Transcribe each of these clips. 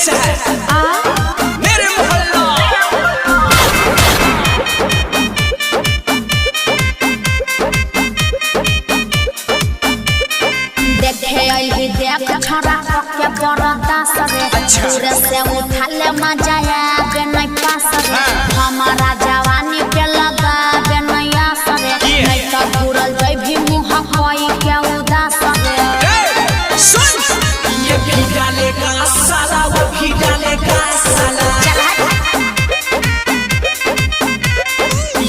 शहर मेरे मोहल्ला। देखे अइली देख छोरा के बरदा सरे पूरे से उठा ले मजा आवे नहीं पास रे हमारा जवानी पे लगा बे नया सरे नहीं तो घुरल जई भी मुंह कोई के उदास रे। सुन ये भी डालेगा साला वो भी डालेगा साला,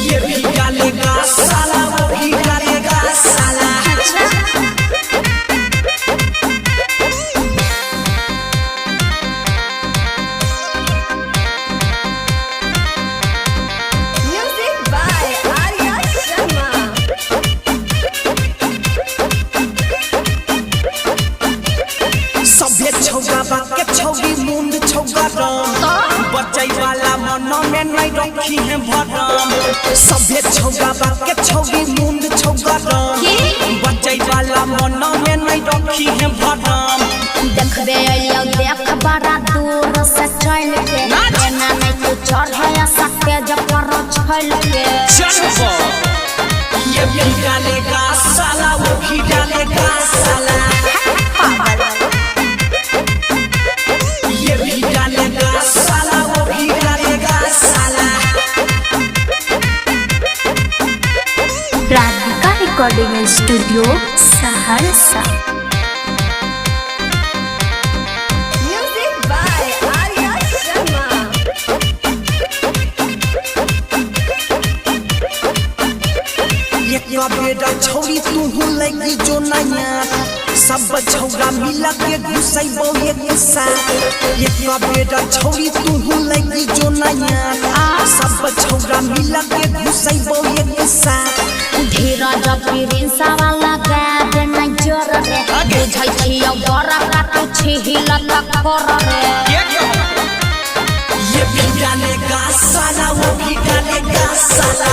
ये भी डालेगा साला वो भी डालेगा साला। सभे छौगा बाके छौगी मुंड छौगा राम बचै वाला मन में नहीं रखी है भरम। सभे छौगा बाके छौगी मुंड छौगा राम बचै वाला मन में नहीं रखी है भरम। देखबे अइयो देख बड़ा दूर से चल के एना नहीं तू चढ़े सकते जब पर छल के चल ये भी डालेगा साला वो भी डालेगा साला, ये भी डालेगा साला वो भी डालेगा साला। Radhika recording studio Saharsa. बेटा छौरी तू लगी जो नया सब छौरा मिला के घुसैबो एक साथ। एक बेटा छौरी तू लगी जो नया सब छौरा मिला के घुसैबो एक साथ। धीरज प्रिंसा वाला गाबे नहीं जोर रे बुझै छियौ बड़ा का तू छिहिल तक कर रे। ये भी डालेगा साला वो भी डालेगा साला।